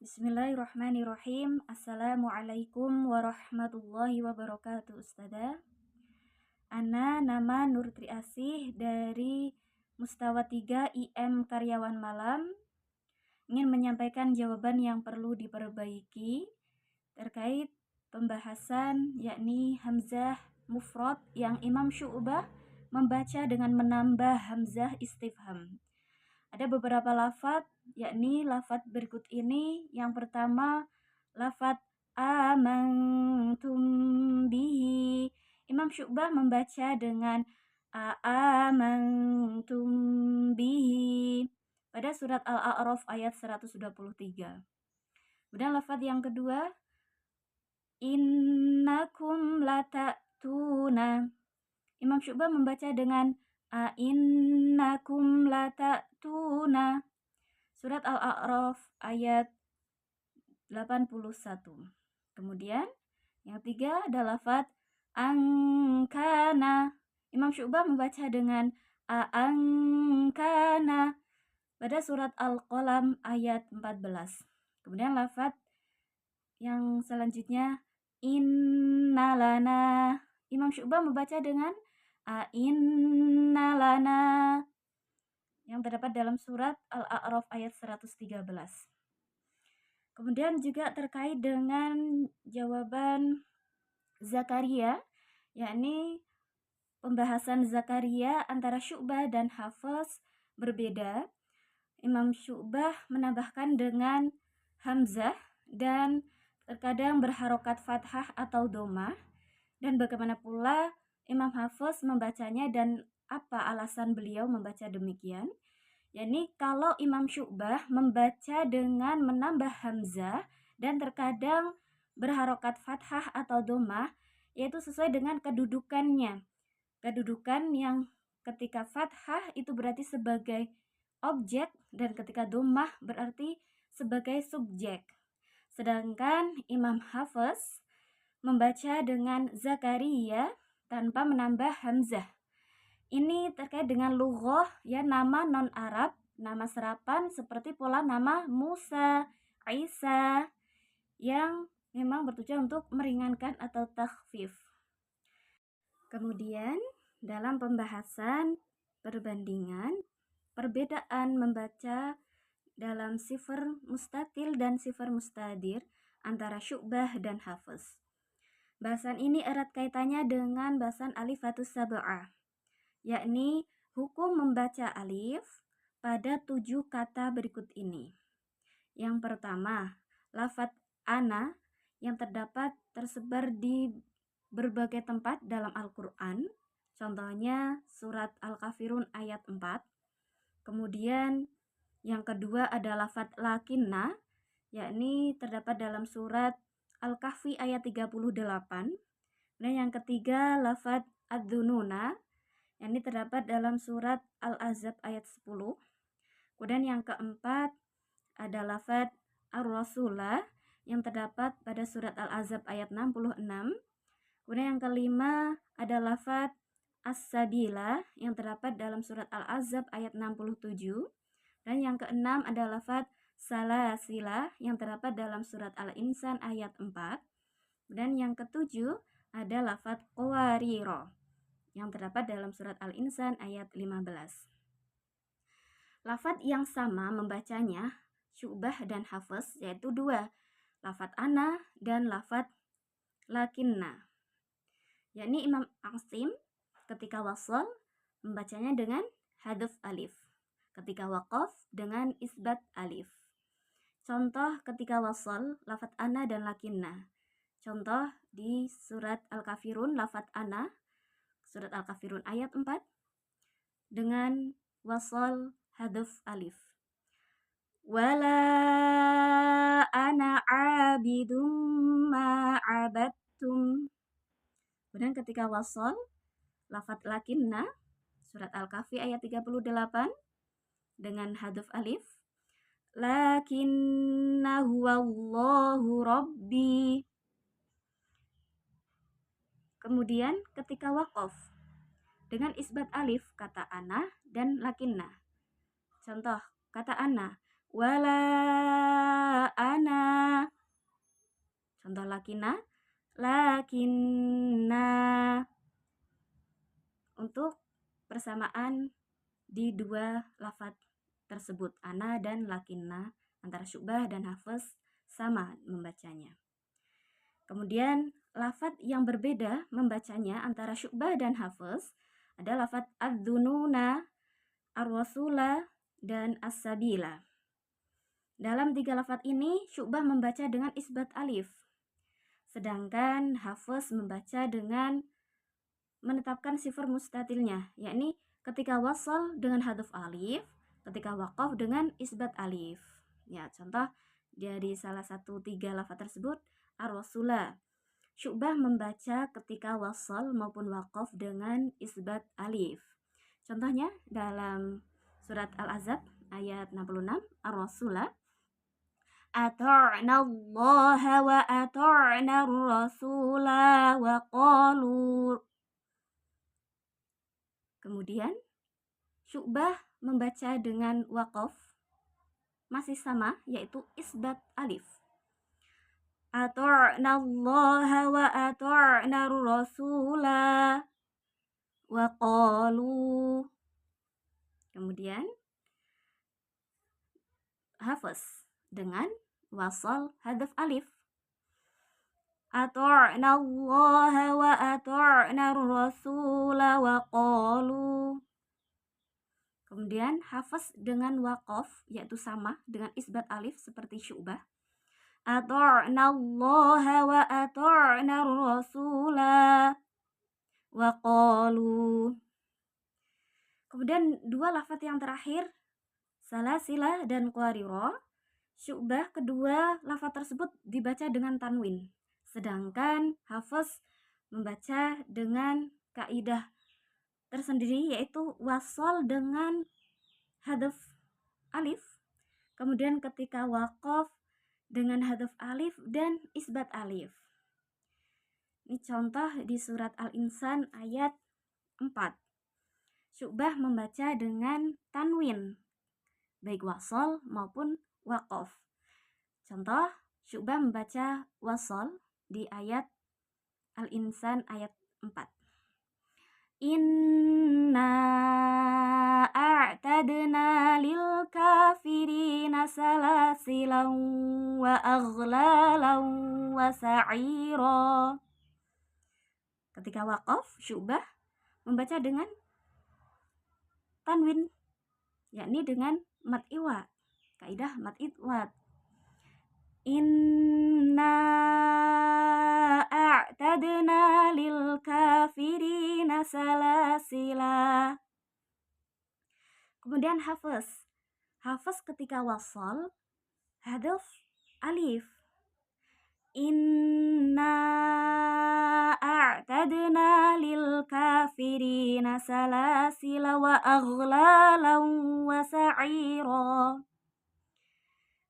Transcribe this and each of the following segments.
Bismillahirrahmanirrahim. Assalamualaikum warahmatullahi wabarakatuh, Ustazah. Ana nama Nur Triasih dari Mustawa 3 IM Karyawan Malam. Ingin menyampaikan jawaban yang perlu diperbaiki terkait pembahasan yakni hamzah mufrad yang Imam Syu'bah membaca dengan menambah hamzah istifham. Ada beberapa lafadz, yakni lafadz berikut ini. Yang pertama, lafadz amantum bihi. Imam Syu'bah membaca dengan amantum bihi pada surat Al-A'raf ayat 123. Kemudian lafadz yang kedua, innakum lata'tuna. Imam Syu'bah membaca dengan innakum lata'tuna. Surat Al-A'raf ayat 81. Kemudian yang ketiga adalah lafadz angkana. Imam Syu'bah membaca dengan angkana pada surat Al-Qalam ayat 14. Kemudian lafadz yang selanjutnya innalana. Imam Syu'bah membaca dengan innalana yang terdapat dalam surat Al-A'raf ayat 113. Kemudian juga terkait dengan jawaban Zakaria, yakni pembahasan Zakaria antara Syu'bah dan Hafs berbeda. Imam Syu'bah menambahkan dengan hamzah dan terkadang berharokat fathah atau domah. Dan bagaimana pula Imam Hafs membacanya dan apa alasan beliau membaca demikian? yakni kalau Imam Syu'bah membaca dengan menambah hamzah dan terkadang berharokat fathah atau domah, yaitu sesuai dengan kedudukannya. Kedudukan yang ketika fathah itu berarti sebagai objek dan ketika domah berarti sebagai subjek. Sedangkan Imam Hafs membaca dengan Zakaria tanpa menambah hamzah. Ini terkait dengan lughah, ya, nama non-Arab, nama serapan seperti pola nama Musa, Isa yang memang bertujuan untuk meringankan atau takhfif. Kemudian dalam pembahasan perbandingan perbedaan membaca dalam sifar mustatil dan sifar mustadir antara Syu'bah dan Hafs. Bahasan ini erat kaitannya dengan bahasan alifatus sab'ah, yakni hukum membaca alif pada 7 kata berikut ini. Yang pertama, lafadz ana yang tersebar di berbagai tempat dalam Al-Quran. Contohnya surat Al-Kafirun ayat 4. Kemudian yang kedua ada lafadz lakinna, yakni terdapat dalam surat Al-Kahfi ayat 38. Dan yang ketiga lafadz ad-dununa, yang ini terdapat dalam surat Al-Ahzab ayat 10. Kemudian yang keempat ada lafadz ar-rasulah yang terdapat pada surat Al-Ahzab ayat 66. Kemudian yang kelima ada lafadz as-sabila yang terdapat dalam surat Al-Ahzab ayat 67. Dan yang keenam ada lafadz salasila yang terdapat dalam surat Al-Insan ayat 4. Dan yang ketujuh ada lafadz qawariro yang terdapat dalam surat Al-Insan ayat 15. Lafadz yang sama membacanya Syu'bah dan Hafs, yaitu dua, lafadz ana dan lafadz lakinna. Yakni Imam Asim ketika wasal membacanya dengan hadf alif, ketika waqaf dengan isbat alif. Contoh ketika wasal lafadz ana dan lakinna. Contoh di surat Al-Kafirun lafadz ana, surat Al-Kafirun ayat 4 dengan wasal hadf alif. Wala ana abidum ma abadtum. Kemudian ketika wasal lafadz lakinna, surat Al-Kahfi ayat 38 dengan hadf alif. Lakinna huwallahu rabbi. Kemudian ketika waqaf dengan isbat alif kata ana dan lakinna. Contoh kata ana, wala ana lakinna, lakinna. Untuk persamaan di dua lafaz tersebut, ana dan lakinna, antara Syu'bah dan Hafs sama membacanya. Kemudian lafaz yang berbeda membacanya antara Syu'bah dan Hafs ada lafaz ad-dununa, ar-rasula, dan as-sabila. Dalam tiga lafaz ini Syu'bah membaca dengan isbat alif, sedangkan Hafs membaca dengan menetapkan sifar mustatilnya, yakni ketika wasal dengan hadaf alif, ketika waqaf dengan isbat alif. Ya, contoh dari salah satu tiga lafaz tersebut, ar-rasula. Syu'bah membaca ketika wasal maupun waqaf dengan isbat alif. Contohnya dalam surat Al-Ahzab ayat 66, ar-rasula ata'na Allah wa ata'na ar-rasula wa qalu. Kemudian Syu'bah membaca dengan waqaf masih sama, yaitu isbat alif. Ata'na Allah wa ata'na ar-rasula wa qalu. Kemudian Hafs dengan wasal hadaf alif. Ata'na Allah wa ata'na ar-rasula wa qalu. Kemudian Hafs dengan waqaf, yaitu sama dengan isbat alif seperti Syu'bah. Ata'na Allah wa ata'na ar-rasula wa qalu. Kemudian dua lafaz yang terakhir, salasila dan qarira, Syu'bah kedua lafaz tersebut dibaca dengan tanwin, sedangkan Hafs membaca dengan kaidah tersendiri, yaitu wasal dengan hadaf alif, kemudian ketika waqaf dengan hadaf alif dan isbat alif. Ini contoh di surat Al-Insan ayat 4. Syu'bah membaca dengan tanwin, baik wasal maupun waqaf. Contoh, Syu'bah membaca wasal di ayat Al-Insan ayat 4. Inna a'tadna lil kafirina salasilan wa aghlalan wa sa'ira. Ketika waqaf, Syu'bah membaca dengan tanwin, yakni dengan mad iwad, kaidah mad iwad. Inna a'tadna lil kafirina salasila. Kemudian Hafs ketika wasal hadaf alif. Inna a'tadna lil kafirina salasila wa aghlalan wa sa'ira.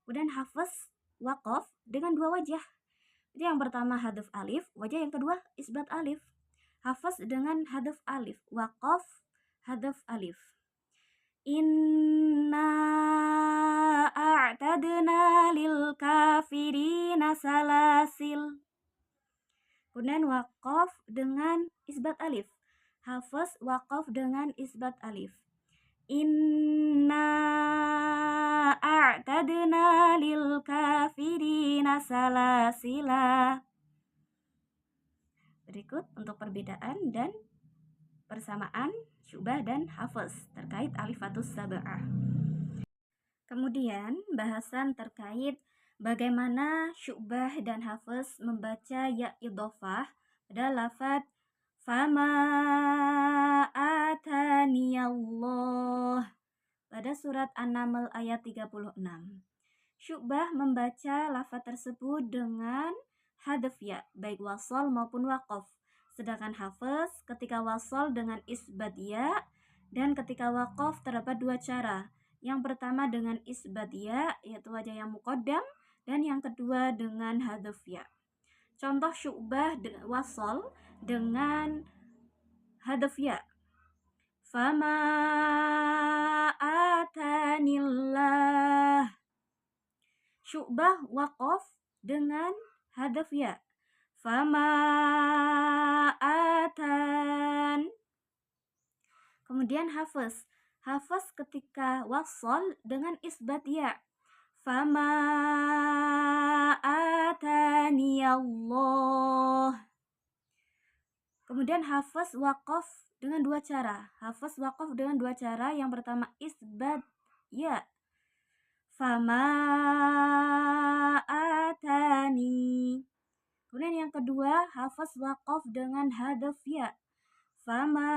Kemudian Hafs waqaf dengan dua wajah. Jadi yang pertama hadaf alif, wajah yang kedua isbat alif. Hafs dengan hadaf alif, waqaf hadaf alif. Inna a'tadna lil kafirina salasil. Kemudian waqaf dengan isbat alif. Hafs waqaf dengan isbat alif. Inna a'tadna lil kafirina salasila. Berikut untuk perbedaan dan persamaan Syu'bah dan Hafs terkait alifatus sab'ah. Kemudian bahasan terkait bagaimana Syu'bah dan Hafs membaca ya idhofah pada lafaz fama ataniyallah pada surat An-Naml ayat 36. Syu'bah membaca lafaz tersebut dengan hadaf ya, baik wasal maupun waqaf. Sedangkan Hafs ketika wasal dengan isbat ya, dan ketika waqaf terdapat dua cara. Yang pertama dengan isbat ya, yaitu wajah yang muqaddam, dan yang kedua dengan hadaf ya. Contoh Syu'bah wasal dengan hadaf ya. Fama atanillah. Syu'bah waqaf dengan hadaf ya. fama atan. Kemudian hafaz. Hafaz ketika wasol dengan isbat ya. Fama atani Allah. Kemudian hafaz waqaf dengan dua cara. Hafaz waqaf dengan dua cara. Yang pertama isbat ya. Fama atani. Kemudian yang kedua hafaz waqaf dengan hadaf ya. Fama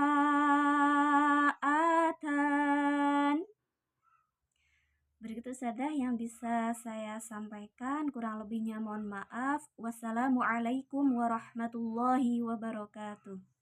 atan. Begitu saja yang bisa saya sampaikan, kurang lebihnya mohon maaf. Wassalamualaikum warahmatullahi wabarakatuh.